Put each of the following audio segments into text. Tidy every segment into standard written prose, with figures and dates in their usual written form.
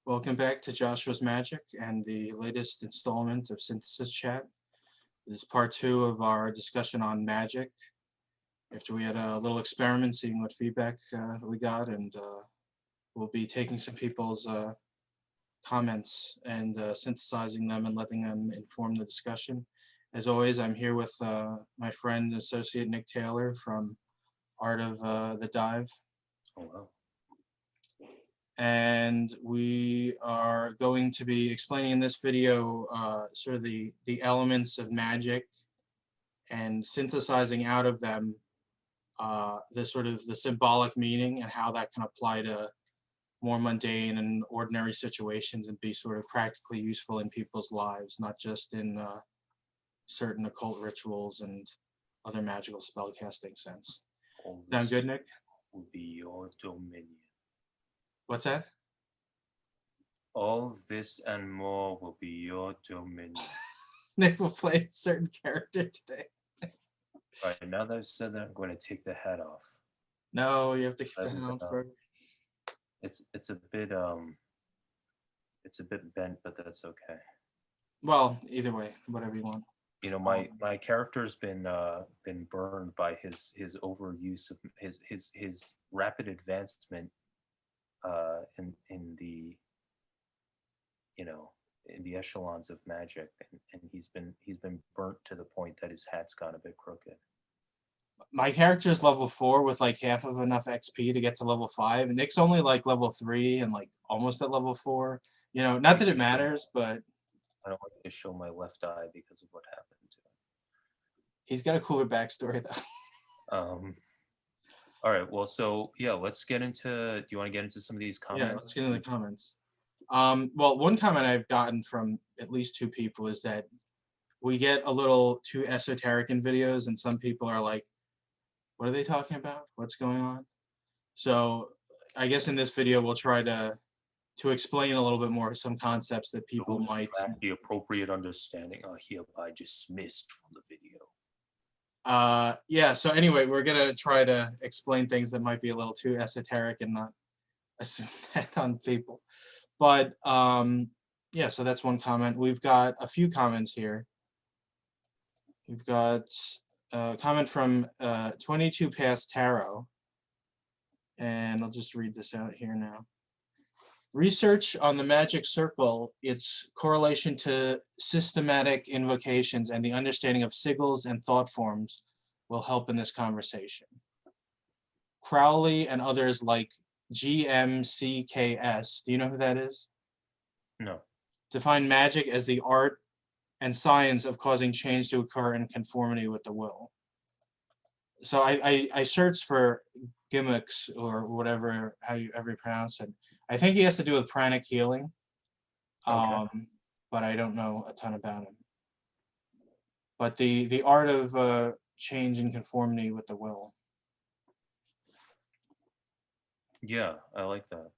Welcome back to Joshua's Magic and the latest installment of Synthesis Chat. This is part two of our discussion on magic. After we had a little experiment, seeing what feedback we got, and we'll be taking some people's comments and synthesizing them and letting them inform the discussion. As always, I'm here with my friend and associate Nick Taylor from Art of the Dive. Oh, wow. And we are going to be explaining in this video sort of the elements of magic and synthesizing out of them the sort of the symbolic meaning and how that can apply to more mundane and ordinary situations and be sort of practically useful in people's lives, not just in certain occult rituals and other magical spellcasting sense. Sound good, Nick? Will be your dominion. What's that? All of this and more will be your dominion. Nick will play a certain character today. All right, now that I've said that, I'm going to take the hat off. No, you have to keep the hat on first. It's a bit bent, but that's okay. Well, either way, whatever you want. You know, my character's been burned by his overuse of his rapid advancement in the in the echelons of magic, and he's been burnt to the point that his hat's gone a bit crooked. My character's level 4 with like half of enough XP to get to level 5. And Nick's only like level 3 and like almost at level 4. You know, not that it matters, but I don't want to show my left eye because of what happened to him. He's got a cooler backstory though. All right, well, so yeah, let's get into. Do you want to get into some of these comments? Yeah, let's get into the comments. Well, one comment I've gotten from at least 2 people is that we get a little too esoteric in videos, and some people are like, what are they talking about? What's going on? So I guess in this video we'll try to explain a little bit more some concepts that people might. The appropriate understanding are hereby dismissed from the video. Yeah, so anyway, we're gonna try to explain things that might be a little too esoteric and not assume that on people. But yeah, so that's one comment. We've got a few comments here. We've got a comment from 22 Past Tarot, and I'll just read this out here now. Research on the magic circle, its correlation to systematic invocations, and the understanding of sigils and thought forms will help in this conversation. Crowley and others like GMCKS, do you know who that is? No. Define magic as the art and science of causing change to occur in conformity with the will. So I searched for gimmicks or whatever, however you pronounce it. I think he has to do with pranic healing, Okay. but I don't know a ton about him. But the art of change and conformity with the will. Yeah, I like that.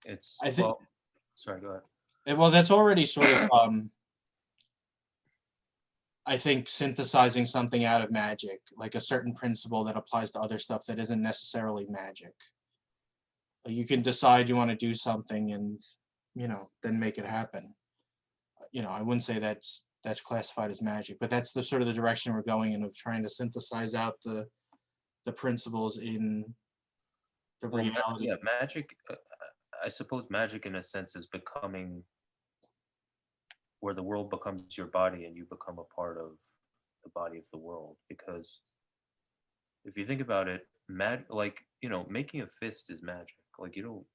It's. I think. Well, sorry, go ahead. Well, that's already sort of. I think synthesizing something out of magic, like a certain principle that applies to other stuff that isn't necessarily magic. You can decide you want to do something and, then make it happen. I wouldn't say that's classified as magic, but that's the sort of the direction we're going in, of trying to synthesize out the principles in the reality. Yeah, magic. I suppose magic, in a sense, is becoming where the world becomes your body and you become a part of the body of the world. Because if you think about it, making a fist is magic. Like, you don't.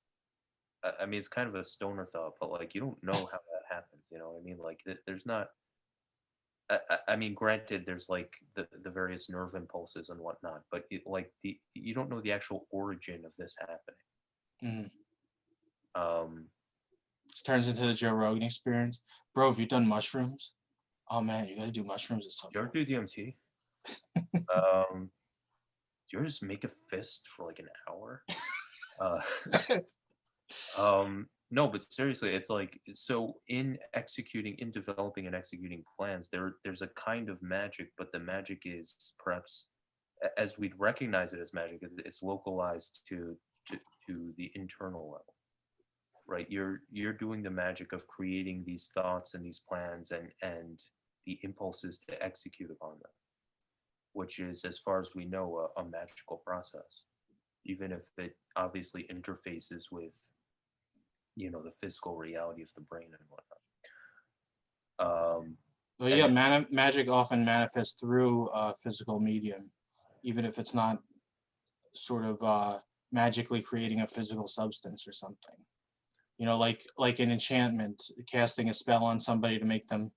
I mean, it's kind of a stoner thought, but like, you don't know how that happens. You know what I mean? Like, there's not. I mean, granted, there's like the various nerve impulses and whatnot, but you don't know the actual origin of this happening. Mm-hmm. This turns into the Joe Rogan experience. Bro, have you done mushrooms? Oh man, you gotta do mushrooms at some point. Do you ever do DMT? Do you ever just make a fist for like an hour? No, but seriously, it's like, so in developing and executing plans, there's a kind of magic, but the magic is perhaps, as we'd recognize it as magic, it's localized to to the internal level, right? You're doing the magic of creating these thoughts and these plans and the impulses to execute upon them, which is, as far as we know, a magical process, even if it obviously interfaces with, the physical reality of the brain and whatnot. Well, And yeah, magic often manifests through a physical medium, even if it's not sort of magically creating a physical substance or something. Like an enchantment, casting a spell on somebody to make them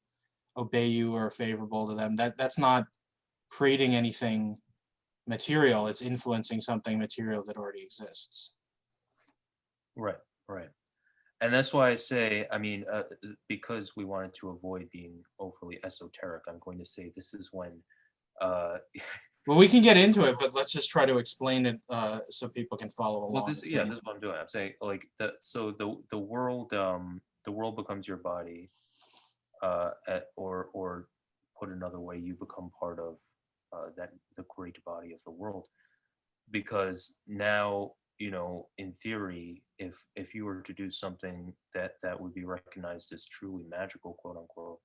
obey you or favorable to them. That's not creating anything material. It's influencing something material that already exists. right, right. And that's why I say, because we wanted to avoid being overly esoteric, I'm going to say this is when, uh, Well, we can get into it, but let's just try to explain it so people can follow well, along. this is what I'm doing. I'm saying, like, the world becomes your body, or put another way, you become part of the great body of the world, because now, in theory, if you were to do something that would be recognized as truly magical, quote unquote,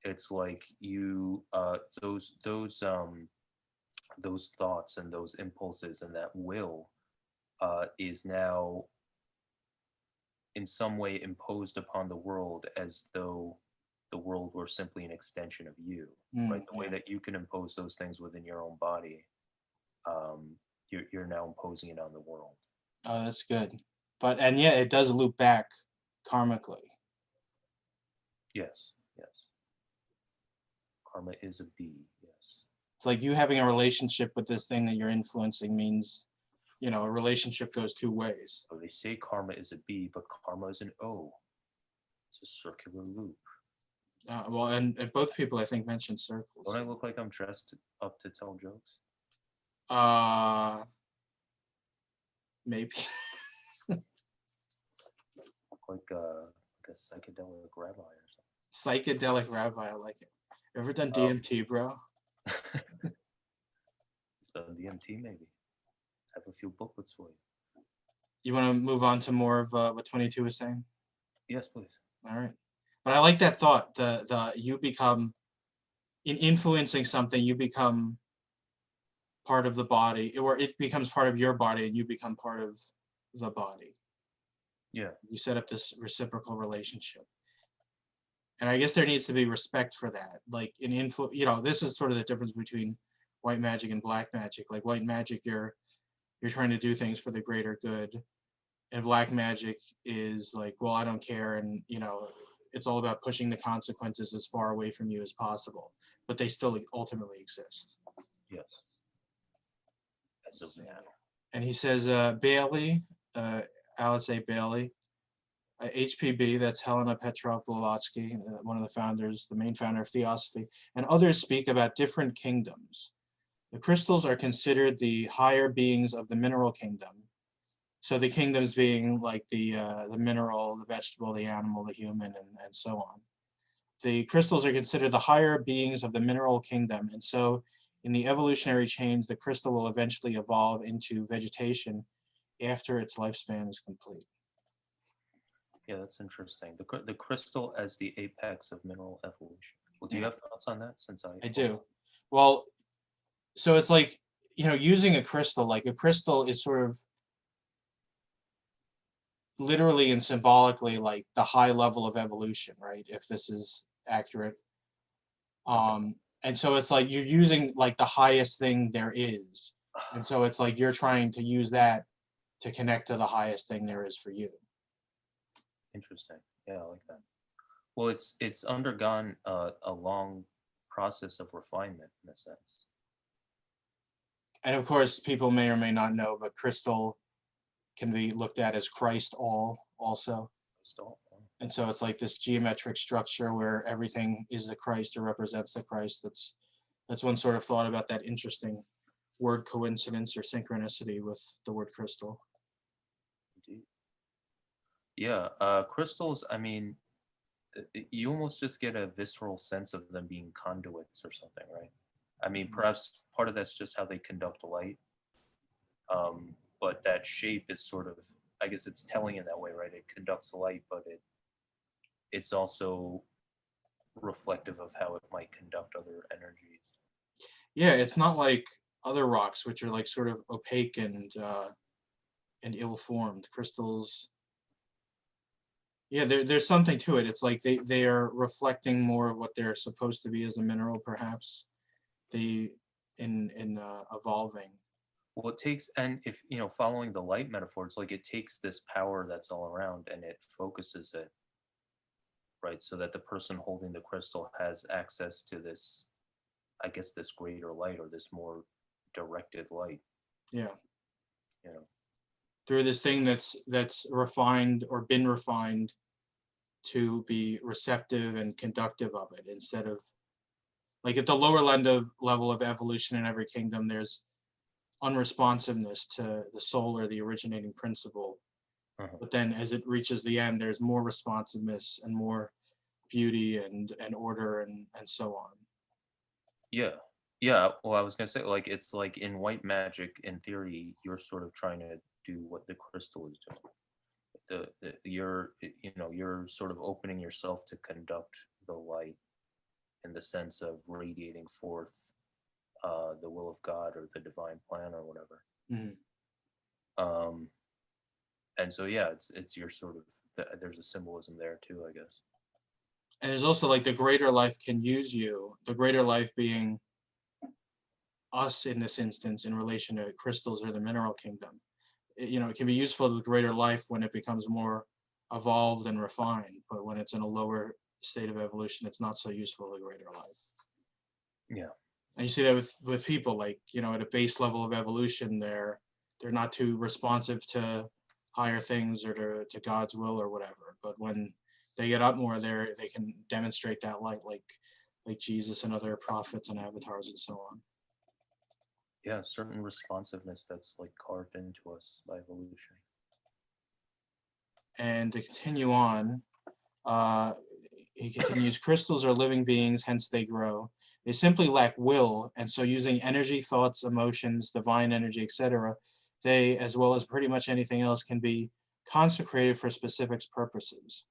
it's like those thoughts and those impulses and that will is now in some way imposed upon the world, as though the world were simply an extension of you, right? The way Yeah. that you can impose those things within your own body, you're now imposing it on the world. Oh, that's good. And yeah, it does loop back karmically. Yes, yes. Karma is a bee. Yes. It's like you having a relationship with this thing that you're influencing means, a relationship goes two ways. So they say karma is a bee, but karma is an O. It's a circular loop. Well, and both people I think mentioned circles. Don't I look like I'm dressed up to tell jokes? Maybe. Like a psychedelic rabbi or Psychedelic rabbi, I like it. Ever done something. DMT, bro? It's done DMT, maybe. I have a few booklets for you. You want to move on to more of what 22 was saying? Yes, please. All right. But I like that thought. The you become, in influencing something, you become part of the body, or it becomes part of your body, and you become part of the body. Yeah. You set up this reciprocal relationship. And I guess there needs to be respect for that. Like this is sort of the difference between white magic and black magic. Like white magic, you're trying to do things for the greater good, and black magic is like, well, I don't care, and it's all about pushing the consequences as far away from you as possible, but they still ultimately exist. Yes. As of now. And he says, Bailey, Alice A. Bailey, HPB, that's Helena Petrov Blavatsky, one of the founders, the main founder of Theosophy, and others speak about different kingdoms. The crystals are considered the higher beings of the mineral kingdom. So the kingdoms being like the mineral, the vegetable, the animal, the human, and so on. The crystals are considered the higher beings of the mineral kingdom, and so in the evolutionary chains, the crystal will eventually evolve into vegetation after its lifespan is complete. Yeah, that's interesting. The crystal as the apex of mineral evolution. Well, do you have thoughts on that? Since I do. Well, so it's like, using a crystal, like a crystal is sort of literally and symbolically like the high level of evolution, right? If this is accurate. And so it's like you're using like the highest thing there is. And so it's like you're trying to use that to connect to the highest thing there is for you. Interesting. Yeah, I like that. Well, it's undergone a long process of refinement in a sense. And of course, people may or may not know, but crystal can be looked at as Christ also. Crystal. And so it's like this geometric structure where everything is the Christ or represents the Christ. That's one sort of thought about that interesting word coincidence or synchronicity with the word crystal. Indeed. Yeah, crystals, I mean, you almost just get a visceral sense of them being conduits or something, right? I mean, perhaps part of that's just how they conduct light. but that shape is sort of, I guess it's telling in that way, right? It conducts light, but it's also reflective of how it might conduct other energies. Yeah, it's not like other rocks, which are like sort of opaque and ill-formed crystals. Yeah, there's something to it. It's like they are reflecting more of what they're supposed to be as a mineral, perhaps. They in evolving. Well, it takes, and if, following the light metaphor, it's like it takes this power that's all around and it focuses it, right? So that the person holding the crystal has access to this, I guess, this greater light or this more directed light, Yeah, you know. through this thing that's refined or been refined to be receptive and conductive of it, instead of like at the lower level of evolution in every kingdom, there's unresponsiveness to the soul or the originating principle. Uh-huh. But then as it reaches the end, there's more responsiveness and more beauty and order and so on. Yeah. Yeah. Well, I was gonna say, like, it's like in white magic, in theory, you're sort of trying to do what the crystal is doing. You're sort of opening yourself to conduct the light in the sense of radiating forth the will of God or the divine plan or whatever. Mhm. Um, and so yeah, it's your sort of there's a symbolism there too, I guess. And there's also like the greater life can use you, the greater life being us in this instance in relation to crystals or the mineral kingdom. It can be useful to the greater life when it becomes more evolved and refined, but when it's in a lower state of evolution, it's not so useful to the greater life. Yeah. And you see that with people, like, at a base level of evolution, they're not too responsive to higher things or to God's will or whatever. But when they get up more, they can demonstrate that light, like Jesus and other prophets and avatars and so on. Yeah, certain responsiveness that's like carved into us by evolution. And to continue on, he continues, crystals are living beings, hence they grow. They simply lack will, and so using energy, thoughts, emotions, divine energy, etc., they, as well as pretty much anything else, can be consecrated for specific purposes.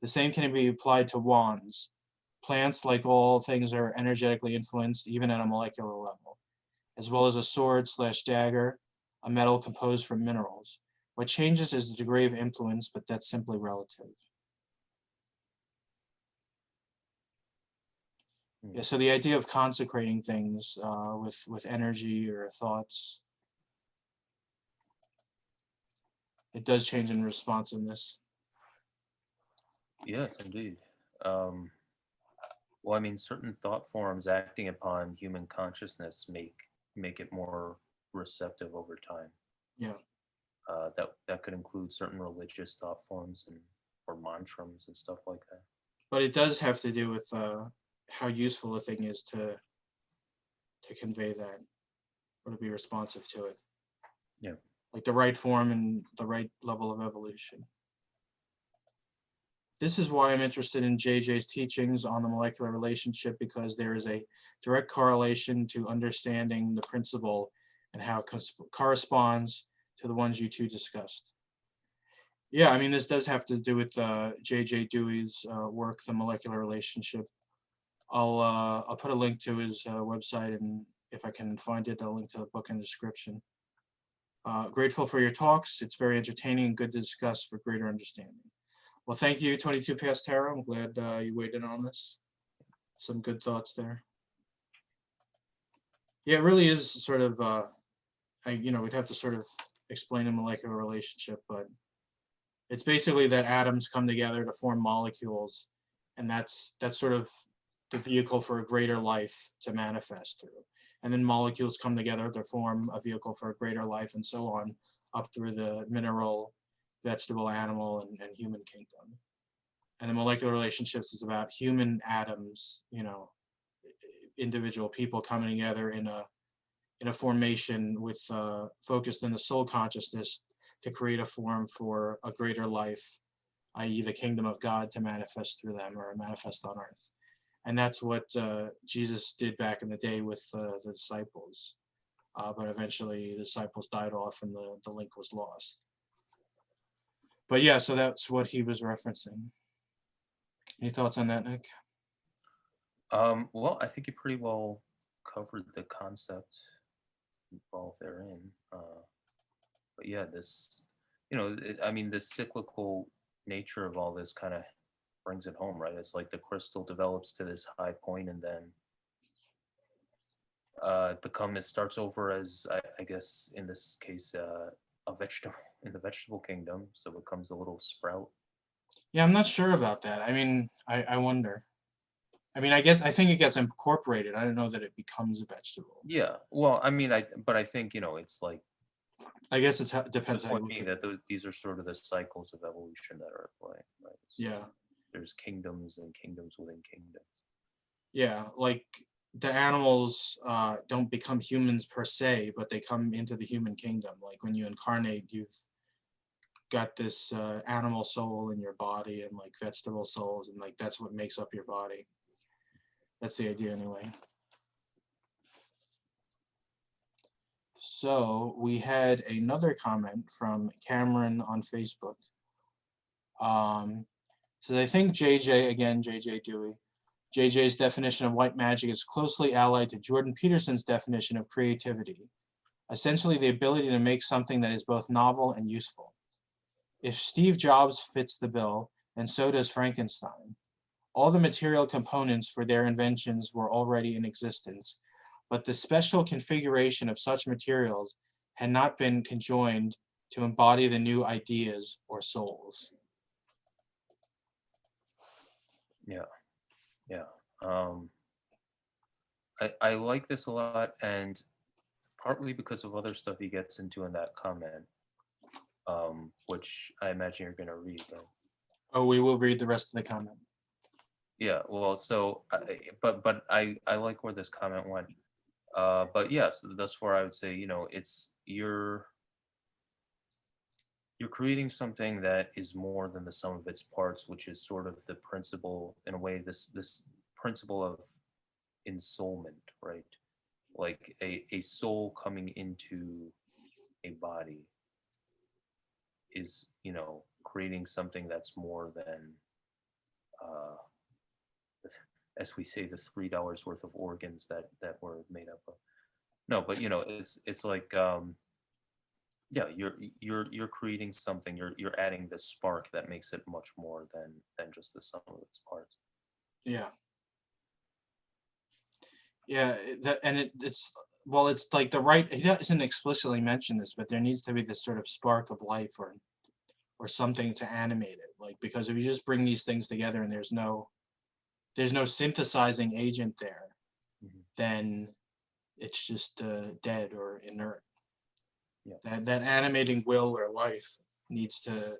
The same can be applied to wands. Plants, like all things, are energetically influenced, even at a molecular level, as well as a sword/dagger, a metal composed from minerals. What changes is the degree of influence, but that's simply relative. Yeah, so the idea of consecrating things with energy or thoughts, it does change in responsiveness. Yes, indeed. Um, well, I mean, certain thought forms acting upon human consciousness make it more receptive over time. Yeah, That could include certain religious thought forms and or mantras and stuff like that. but it does have to do with how useful a thing is to convey that or to be responsive to it, Yeah. like the right form and the right level of evolution. This is why I'm interested in JJ's teachings on the molecular relationship, because there is a direct correlation to understanding the principle and how it corresponds to the ones you two discussed. Yeah, I mean, this does have to do with JJ Dewey's work, The Molecular Relationship. I'll put a link to his website, and if I can find it, I'll link to the book in the description. Grateful for your talks. It's very entertaining and good to discuss for greater understanding. Well, thank you, 22 Past Tarot. I'm glad you weighed in on this. Some good thoughts there. Yeah, it really is sort of, we'd have to sort of explain a molecular relationship, but it's basically that atoms come together to form molecules, and that's sort of the vehicle for a greater life to manifest through. And then molecules come together to form a vehicle for a greater life, and so on, up through the mineral, vegetable, animal, and human kingdom. And the molecular relationships is about human atoms, individual people coming together in a formation with focused in the soul consciousness to create a form for a greater life, i.e. the kingdom of God, to manifest through them or manifest on earth. And that's what Jesus did back in the day with the disciples. but eventually the disciples died off and the link was lost. But yeah, so that's what he was referencing. Any thoughts on that, Nick? Well, I think you pretty well covered the concept involved therein. But yeah, this, I mean, the cyclical nature of all this kind of brings it home, right? It's like the crystal develops to this high point and then it starts over as, I guess, in this case, a vegetable in the vegetable kingdom. So it becomes a little sprout. Yeah, I'm not sure about that. I mean, I wonder. I mean, I think it gets incorporated. I don't know that it becomes a vegetable. Yeah. Well, I mean, I think, it's like, I guess it the depends how you point look being at it. that these are sort of the cycles of evolution that are at play, right? So Yeah, there's kingdoms and kingdoms within kingdoms. yeah. Like the animals don't become humans per se, but they come into the human kingdom. Like when you incarnate, you've got this animal soul in your body and like vegetable souls, and like that's what makes up your body. That's the idea anyway. So we had another comment from Cameron on Facebook. So I think JJ Dewey, JJ's definition of white magic is closely allied to Jordan Peterson's definition of creativity, essentially the ability to make something that is both novel and useful. If Steve Jobs fits the bill, and so does Frankenstein. All the material components for their inventions were already in existence, but the special configuration of such materials had not been conjoined to embody the new ideas or souls. Yeah. Yeah. I like this a lot, and partly because of other stuff he gets into in that comment, which I imagine you're going to read, right? Oh, we will read the rest of the comment. Yeah, well, so, but I like where this comment went. But yes, thus far I would say, it's you're creating something that is more than the sum of its parts, which is sort of the principle, in a way, this principle of ensoulment, right? Like a soul coming into a body is, creating something that's more than, uh, as we say, the $3 worth of organs that were made up of. No, but it's like, yeah, you're creating something. You're adding this spark that makes it much more than just the sum of its parts. Yeah. Yeah, it's well, it's like the right. He doesn't explicitly mention this, but there needs to be this sort of spark of life or something to animate it. Like because if you just bring these things together and there's no synthesizing agent there, Mhm. then it's just dead or inert. Yeah. That animating will or life needs to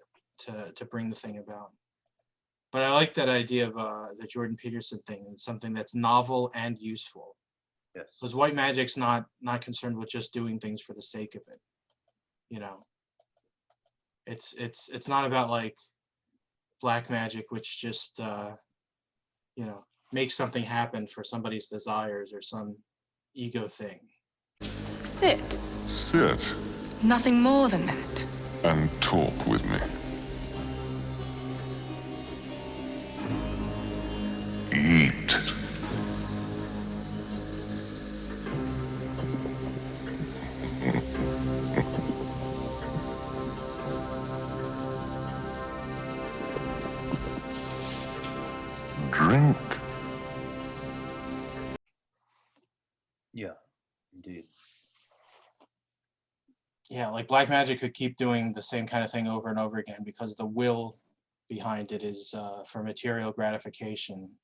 bring the thing about. But I like that idea of the Jordan Peterson thing. It's something that's novel and useful. Yes. Because white magic's not concerned with just doing things for the sake of it. You know, it's not about like black magic, which just makes something happen for somebody's desires or some ego thing. Sit. Sit Nothing more than that. and talk with me. Eat. Drink. Yeah, indeed. Yeah, like black magic could keep doing the same kind of thing over and over again because the will behind it is for material gratification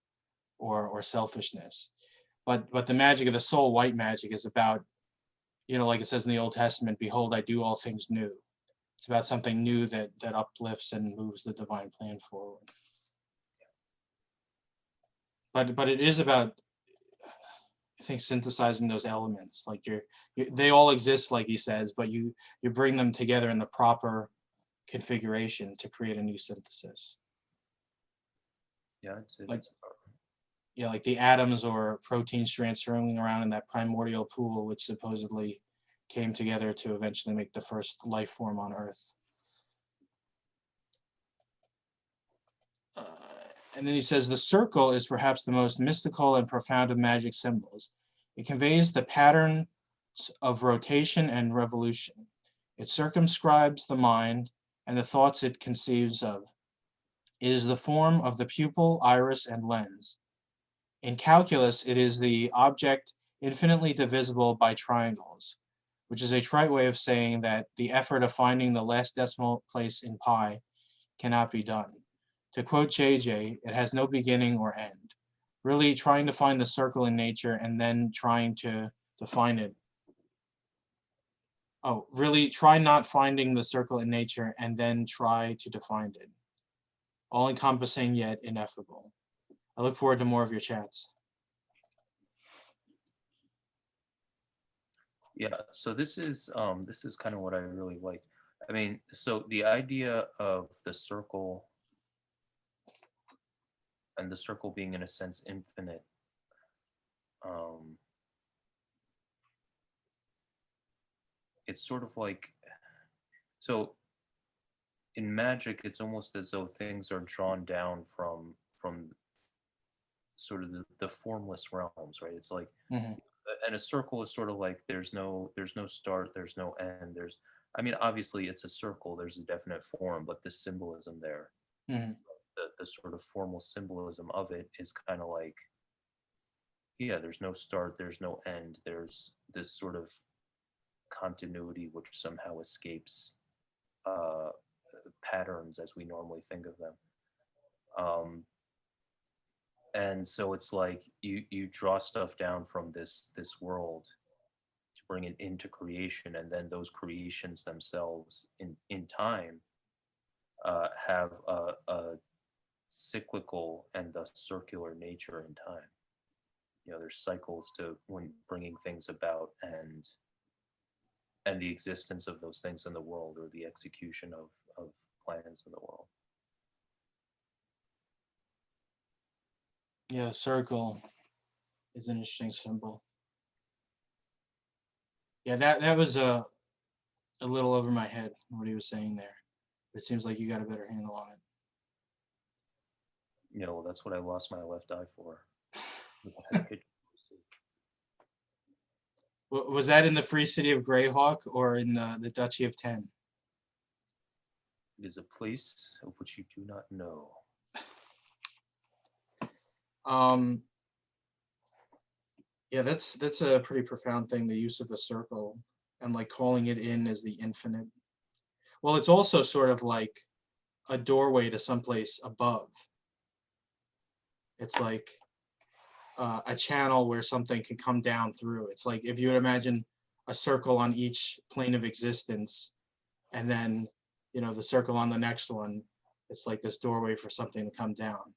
or selfishness. But the magic of the soul, white magic, is about, like it says in the Old Testament, behold, I do all things new. It's about something new that uplifts and moves the divine plan forward. But it is about, I think, synthesizing those elements. Like they all exist, like he says, but you bring them together in the proper configuration to create a new synthesis. Yeah, Like the atoms or proteins transferring around in that primordial pool, which supposedly came together to eventually make the first life form on Earth. And then he says, the circle is perhaps the most mystical and profound of magic symbols. It conveys the patterns of rotation and revolution. It circumscribes the mind and the thoughts it conceives of. It is the form of the pupil, iris, and lens. In calculus, it is the object infinitely divisible by triangles, which is a trite way of saying that the effort of finding the last decimal place in pi cannot be done. To quote JJ, it has no beginning or end. Really trying to find the circle in nature and then trying to define it. Oh, really try not finding the circle in nature and then try to define it. All encompassing yet ineffable. I look forward to more of your chats. Yeah, so this is kind of what I really like. I mean, so the idea of the circle and the circle being in a sense infinite, it's sort of like, so in magic, it's almost as though things are drawn down from sort of the formless realms, right? It's like, and a circle is sort of like there's no start, there's no end. I mean, obviously it's a circle, there's a definite form, but the symbolism there, the sort of formal symbolism of it is kind of like, yeah, there's no start, there's no end, there's this sort of continuity which somehow escapes patterns as we normally think of them. And so it's like you draw stuff down from this world to bring it into creation, and then those creations themselves in time have a cyclical and thus circular nature in time. You know, there's cycles to when bringing things about, and the existence of those things in the world, or the execution of plans in the world. Yeah, circle is an interesting symbol. Yeah, that was a little over my head, what he was saying there. It seems like you got a better handle on it. You know, that's what I lost my left eye for. Was that in the Free City of Greyhawk or in the Duchy of 10? It is a place of which you do not know. Yeah, that's a pretty profound thing, the use of the circle and like calling it in as the infinite. Well, it's also sort of like a doorway to someplace above. It's like a channel where something can come down through. It's like if you would imagine a circle on each plane of existence, and then, you know, the circle on the next one, it's like this doorway for something to come down.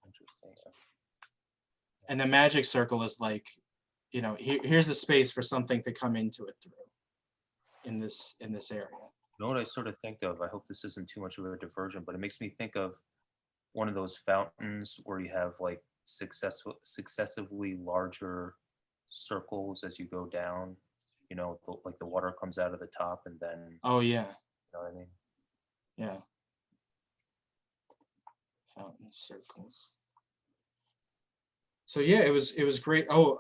Interesting. And the magic circle is like, you know, here's the space for something to come into it through in this area. You know what I sort of think of? I hope this isn't too much of a diversion, but it makes me think of one of those fountains where you have like successively larger circles as you go down. You know, like the water comes out of the top, and then. Oh yeah. You know what I mean? Yeah. Fountain circles. So yeah, it was great. Oh,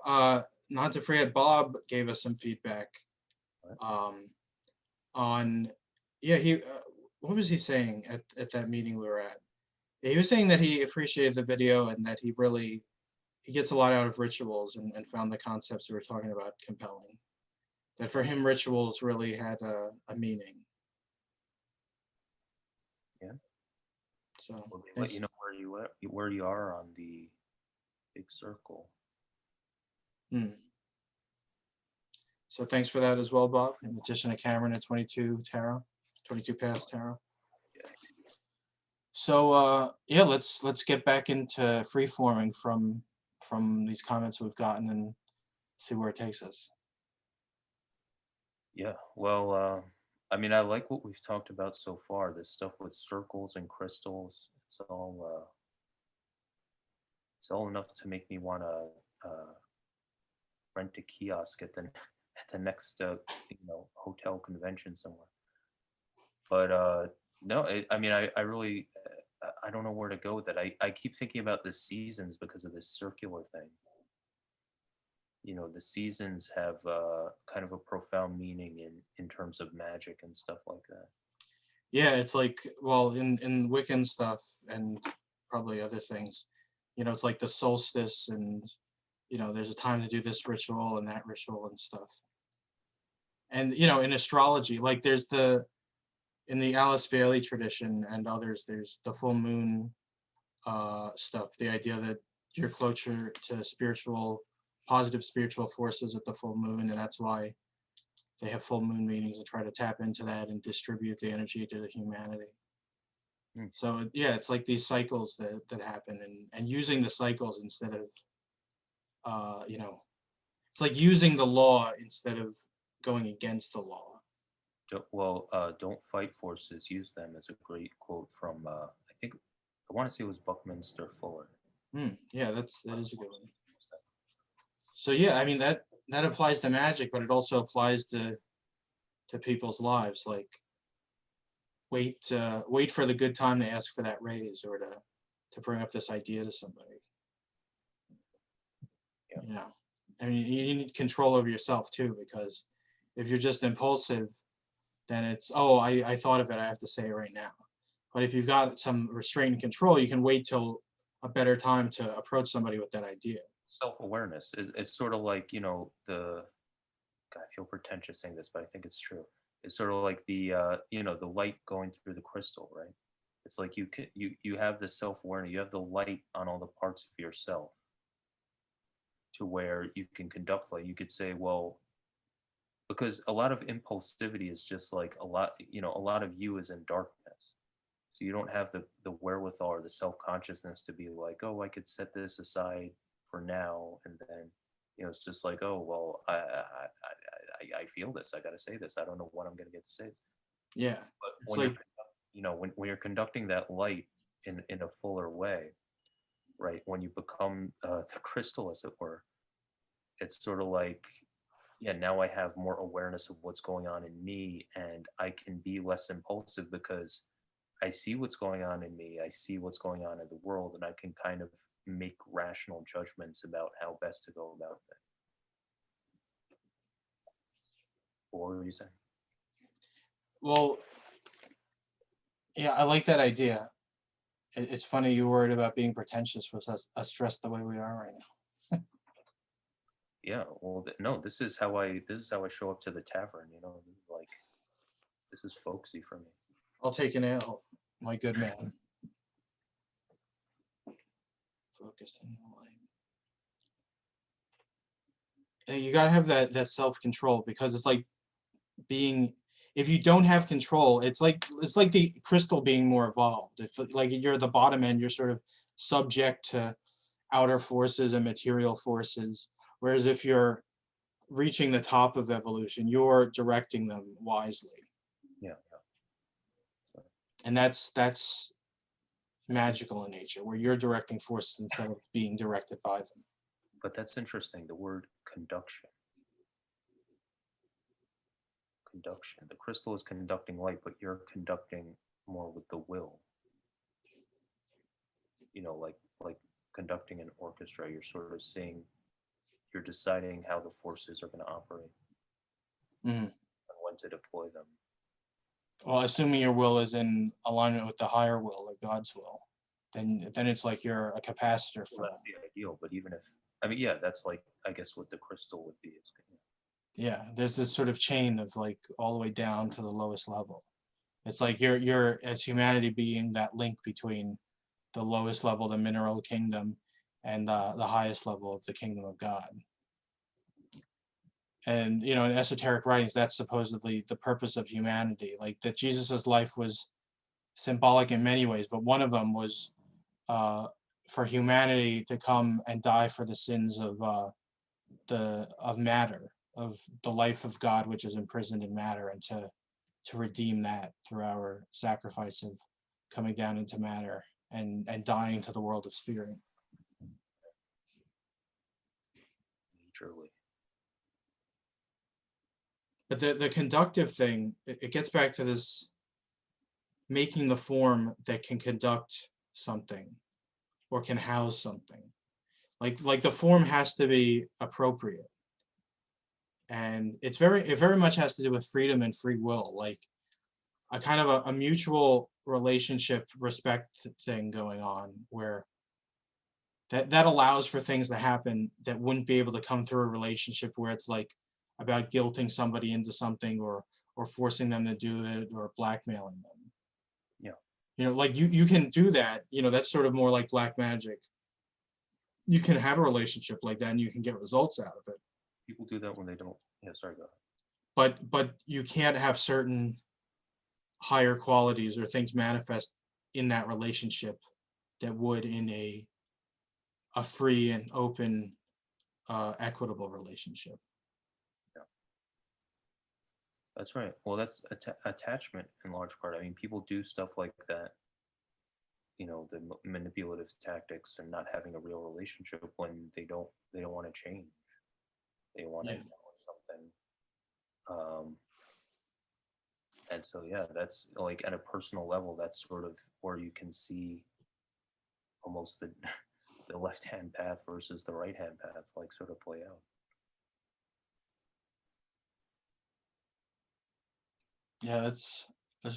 not to forget, Bob gave us some feedback. On, yeah, he what was he saying at that meeting we were at? Yeah, he was saying that he appreciated the video and that he gets a lot out of rituals, and found the concepts we were talking about compelling. That for him, rituals really had a meaning. Yeah. So well, they let you know where you are on the big circle. So thanks for that as well, Bob. In addition to Cameron at 22 past tarot. Yeah. So yeah, let's get back into free forming from these comments we've gotten and see where it takes us. Yeah. Well, I mean, I like what we've talked about so far. This stuff with circles and crystals. It's all enough to make me want to rent a kiosk at the next hotel convention somewhere. But no, I mean, I really I don't know where to go with it. I keep thinking about the seasons because of this circular thing. The seasons have kind of a profound meaning in terms of magic and stuff like that. Yeah, it's like, well, in Wiccan stuff and probably other things, it's like the solstice, and there's a time to do this ritual and that ritual and stuff. And in astrology, like in the Alice Bailey tradition and others, there's the full moon stuff, the idea that you're closer to positive spiritual forces at the full moon, and that's why they have full moon meetings and try to tap into that and distribute the energy to the humanity. So yeah, it's like these cycles that happen, and using the cycles instead of it's like using the law instead of going against the law. Don't fight forces, use them, is a great quote from I want to say it was Buckminster Fuller. Yeah, that is a good one. So yeah, I mean that applies to magic, but it also applies to people's lives. Like wait for the good time to ask for that raise, or to bring up this idea to somebody. Yeah. I mean, you need control over yourself too, because if you're just impulsive, then it's, oh, I thought of it, I have to say it right now. But if you've got some restraint and control, you can wait till a better time to approach somebody with that idea. Self-awareness is, it's sort of like, God, I feel pretentious saying this, but I think it's true. It's sort of like the the light going through the crystal, right? It's like you have the self-awareness, you have the light on all the parts of yourself, to where you can conduct light. You could say, well, because a lot of impulsivity is just like a lot of you is in darkness. So you don't have the wherewithal or the self-consciousness to be like, oh, I could set this aside for now, and then it's just like, oh, well, I feel this, I got to say this, I don't know when I'm going to get to say it. Yeah, but it's when like, when you're conducting that light in a fuller way, right, when you become the crystal, as it were, it's sort of like, yeah, now I have more awareness of what's going on in me, and I can be less impulsive because I see what's going on in me, I see what's going on in the world, and I can kind of make rational judgments about how best to go about it. What were you saying? well, yeah, I like that idea. It's funny you worried about being pretentious with us dressed the way we are right now. Yeah, well, no, this is how I show up to the tavern. Like, this is folksy for me. I'll take an L, my good man. Focusing the light. You gotta have that self-control, because it's like if you don't have control, it's like the crystal being more evolved. If like you're the bottom end, you're sort of subject to outer forces and material forces. Whereas if you're reaching the top of evolution, you're directing them wisely. Yeah. And that's magical in nature, where you're directing forces instead of being directed by them. But that's interesting, the word conduction. Conduction. The crystal is conducting light, but you're conducting more with the will. Like conducting an orchestra, you're sort of seeing, you're deciding how the forces are going to operate, and when to deploy them. Well, assuming your will is in alignment with the higher will, like God's will, then it's like you're a capacitor for Well, that's the ideal, but even if, I mean, yeah, that's like, I guess what the crystal would be is. Yeah, there's this sort of chain of like all the way down to the lowest level. It's like you're as humanity being that link between the lowest level, the mineral kingdom, and the highest level of the kingdom of God. And in esoteric writings, that's supposedly the purpose of humanity. Like that Jesus's life was symbolic in many ways, but one of them was for humanity to come and die for the sins of matter, of the life of God, which is imprisoned in matter, and to to redeem that through our sacrifice of coming down into matter and dying to the world of spirit. Truly. But the conductive thing, it gets back to this making the form that can conduct something or can house something. Like the form has to be appropriate. And it very much has to do with freedom and free will, like a kind of a mutual relationship respect thing going on, where that allows for things to happen that wouldn't be able to come through a relationship where it's like about guilting somebody into something or forcing them to do it or blackmailing them. Yeah. You know, like you can do that, you know, that's sort of more like black magic. You can have a relationship like that and you can get results out of it. People do that when they don't. Yeah, sorry, go ahead. But you can't have certain higher qualities or things manifest in that relationship that would in a free and open, equitable relationship. Yeah. That's right. Well, that's attachment in large part. I mean, people do stuff like that, you know, the manipulative tactics and not having a real relationship when they don't want to change. They want to know something. And so, yeah, that's like at a personal level, that's sort of where you can see almost the left-hand path versus the right-hand path, like sort of play out. Yeah, that's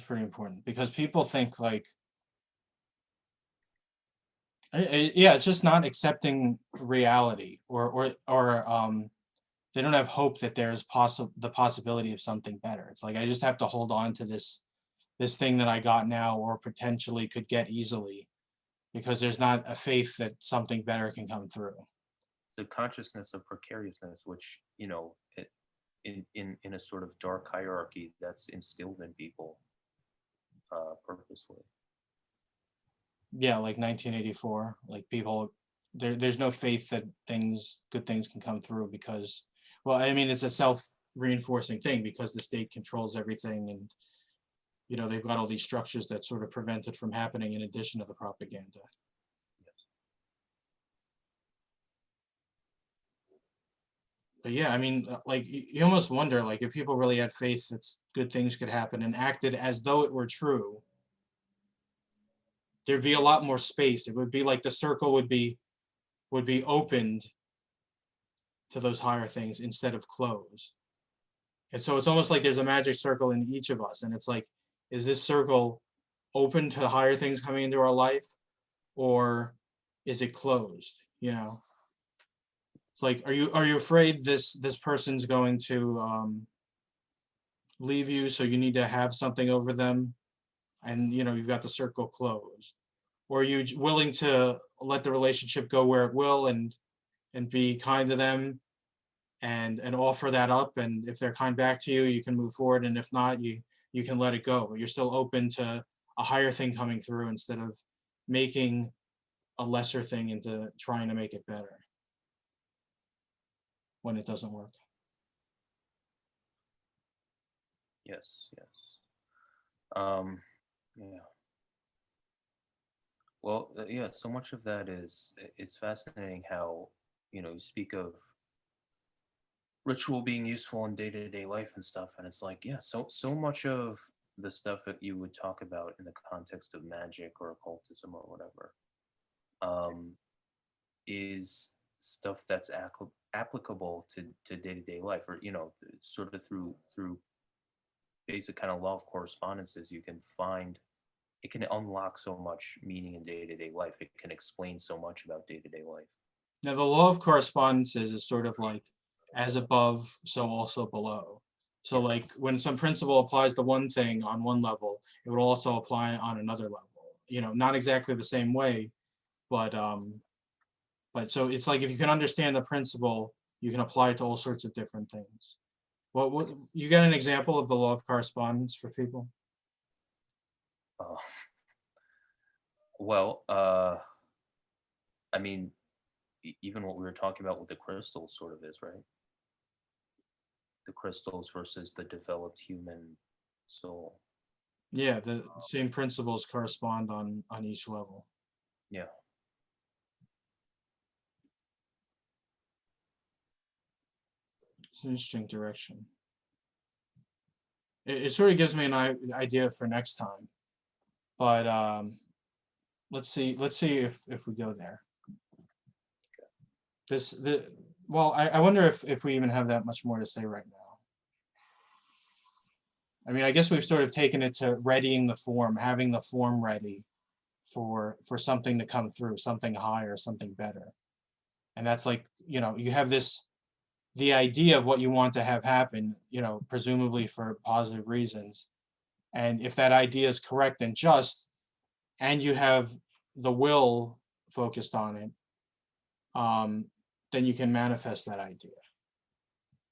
pretty important because people think like, yeah, it's just not accepting reality or they don't have hope that there's the possibility of something better. It's like I just have to hold on to this thing that I got now or potentially could get easily because there's not a faith that something better can come through. The consciousness of precariousness, which, you know, in a sort of dark hierarchy that's instilled in people purposely. Yeah, like 1984, like people, there's no faith that good things can come through because, well, I mean, it's a self-reinforcing thing because the state controls everything and, you know, they've got all these structures that sort of prevent it from happening in addition to the propaganda. But yeah, I mean, like you almost wonder, like if people really had faith that good things could happen and acted as though it were true, there'd be a lot more space. It would be like the circle would be opened to those higher things instead of closed. And so it's almost like there's a magic circle in each of us, and it's like, is this circle open to higher things coming into our life, or is it closed? You know, it's like, are you afraid this person's going to leave you, so you need to have something over them, and you know you've got the circle closed, or are you willing to let the relationship go where it will and be kind to them and offer that up, and if they're kind back to you, you can move forward, and if not, you can let it go, but you're still open to a higher thing coming through instead of making a lesser thing into trying to make it better when it doesn't work. Yes. Yeah. Well, yeah, so much of that it's fascinating how, you know, you speak of ritual being useful in day-to-day life and stuff, and it's like, yeah, so much of the stuff that you would talk about in the context of magic or occultism or whatever is stuff that's applicable to day-to-day life, or, you know, sort of through basic kind of law of correspondences. You can find it can unlock so much meaning in day-to-day life. It can explain so much about day-to-day life. Now, the law of correspondences is sort of like as above, so also below. So like when some principle applies to one thing on one level, it would also apply on another level. You know, not exactly the same way, but so it's like if you can understand the principle, you can apply it to all sorts of different things. What you got an example of the law of correspondence for people? Well, I mean, even what we were talking about with the crystals sort of is, right? The crystals versus the developed human soul. Yeah, the same principles correspond on each level. Yeah. It's an interesting direction. It sort of gives me an idea for next time, but let's see if we go there. Well, I wonder if we even have that much more to say right now. I mean, I guess we've sort of taken it to readying the form, having the form ready for something to come through, something higher, something better. And that's like, you have the idea of what you want to have happen, presumably for positive reasons. And if that idea is correct and just, and you have the will focused on it, then you can manifest that idea.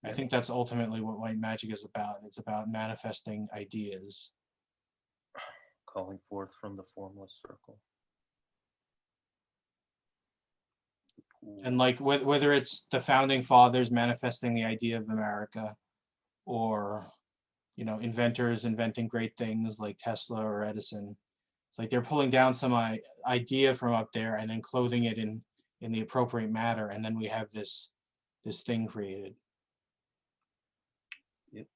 I think that's ultimately what white magic is about. It's about manifesting ideas. Calling forth from the formless circle. And like whether it's the founding fathers manifesting the idea of America, or inventors inventing great things like Tesla or Edison. It's like they're pulling down some idea from up there and then clothing it in the appropriate matter, and then we have this thing created. Yep,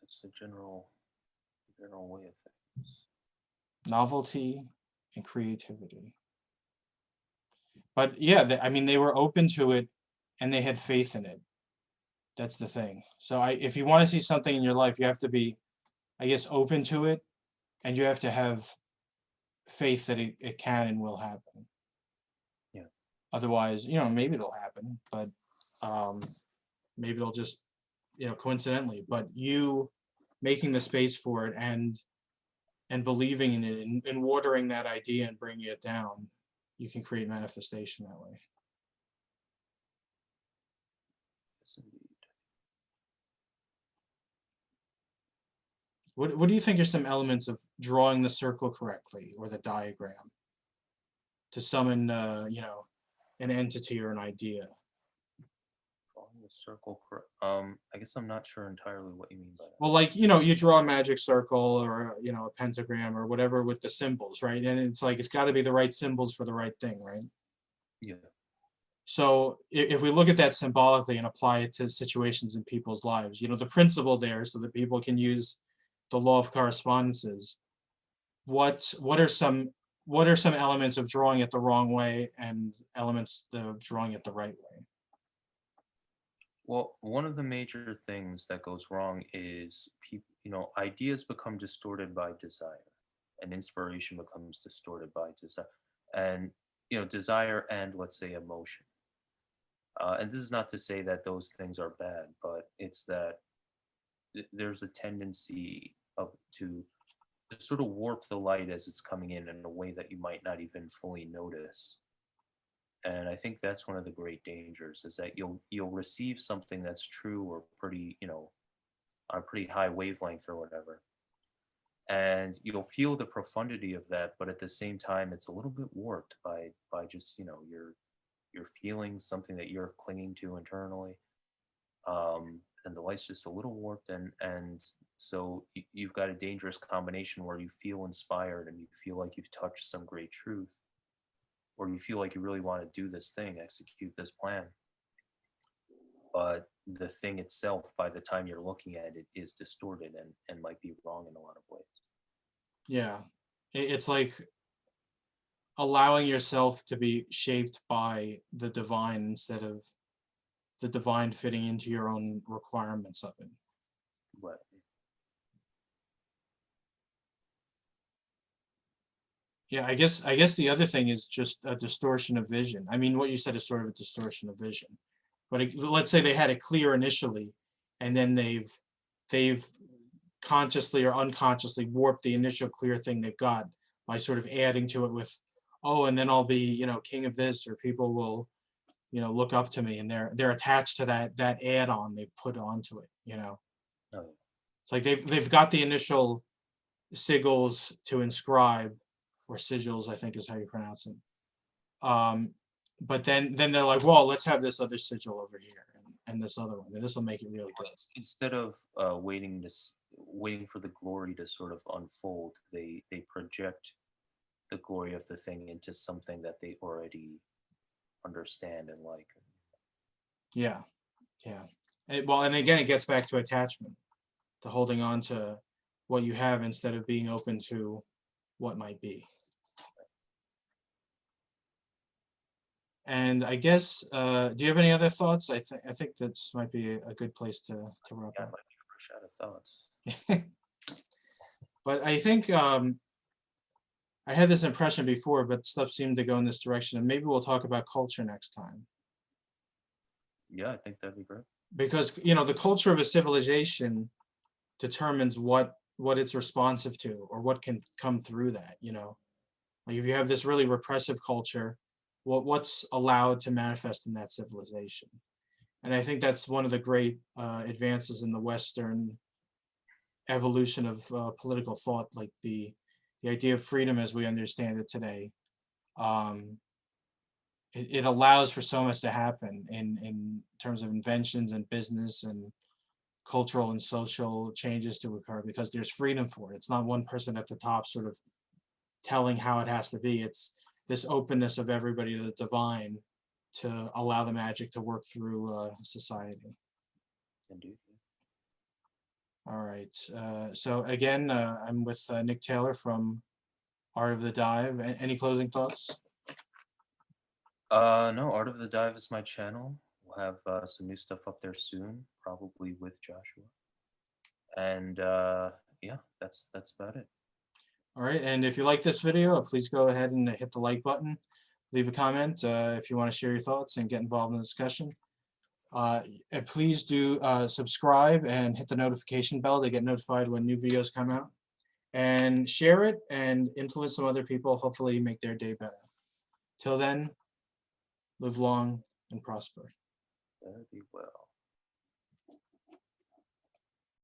that's the general way of things. Novelty and creativity. But yeah, I mean, they were open to it and they had faith in it. That's the thing. So if you want to see something in your life, you have to be, I guess, open to it, and you have to have faith that it can and will happen. Yeah. Otherwise, maybe it'll happen, but maybe it'll just, coincidentally. But you making the space for it and believing in it and watering that idea and bringing it down, you can create manifestation that way. Yes, indeed. What do you think are some elements of drawing the circle correctly or the diagram to summon, an entity or an idea? Drawing the circle. I guess I'm not sure entirely what you mean by that. Well, like, you draw a magic circle or, a pentagram or whatever with the symbols, right? And it's like, it's got to be the right symbols for the right thing, right? Yeah. So if we look at that symbolically and apply it to situations in people's lives, the principle there so that people can use the law of correspondences, what are some elements of drawing it the wrong way and elements of drawing it the right way? Well, one of the major things that goes wrong is ideas become distorted by desire, and inspiration becomes distorted by desire, and desire and, let's say, emotion. And this is not to say that those things are bad, but it's that there's a tendency to sort of warp the light as it's coming in a way that you might not even fully notice. And I think that's one of the great dangers, is that you'll receive something that's true or pretty, on a pretty high wavelength or whatever. And you'll feel the profundity of that, but at the same time, it's a little bit warped by just, your feelings, something that you're clinging to internally. And the light's just a little warped, and so you've got a dangerous combination where you feel inspired and you feel like you've touched some great truth, or you feel like you really want to do this thing, execute this plan, but the thing itself, by the time you're looking at it, is distorted and might be wrong in a lot of ways. Yeah, it's like allowing yourself to be shaped by the divine instead of the divine fitting into your own requirements of it. Right. Yeah, I guess the other thing is just a distortion of vision. I mean, what you said is sort of a distortion of vision. But let's say they had it clear initially, and then they've consciously or unconsciously warped the initial clear thing they've got by sort of adding to it with, oh, and then I'll be, king of this, or people will, look up to me, and they're attached to that add-on they put onto it, Oh, yeah. It's like they've got the initial sigils to inscribe, or sigils, I think is how you pronounce it. But then they're like, well, let's have this other sigil over here, and this other one, and this will make it really good. Instead of waiting for the glory to sort of unfold, they project the glory of the thing into something that they already understand and like. Yeah, yeah. Well, and again, it gets back to attachment, to holding on to what you have instead of being open to what might be. And I guess, do you have any other thoughts? I think this might be a good place to wrap Yeah, up. like fresh out of thoughts. But I think I had this impression before, but stuff seemed to go in this direction, and maybe we'll talk about culture next time. Yeah, I think that'd be great. Because, you know, the culture of a civilization determines what it's responsive to, or what can come through that, you know. Like if you have this really repressive culture, what's allowed to manifest in that civilization? And I think that's one of the great advances in the Western evolution of political thought, like the idea of freedom as we understand it today. It allows for so much to happen in terms of inventions and business and cultural and social changes to occur, because there's freedom for it. It's not one person at the top sort of telling how it has to be. It's this openness of everybody to the divine to allow the magic to work through society. Indeed. All right. So again, I'm with Nick Taylor from Art of the Dive. Any closing thoughts? No, Art of the Dive is my channel. We'll have some new stuff up there soon, probably with Joshua. And yeah, that's about it. All right. And if you like this video, please go ahead and hit the like button. Leave a comment if you want to share your thoughts and get involved in the discussion. And please do subscribe and hit the notification bell to get notified when new videos come out. And share it and influence some other people, hopefully make their day better. Till then, live long and prosper. Very well.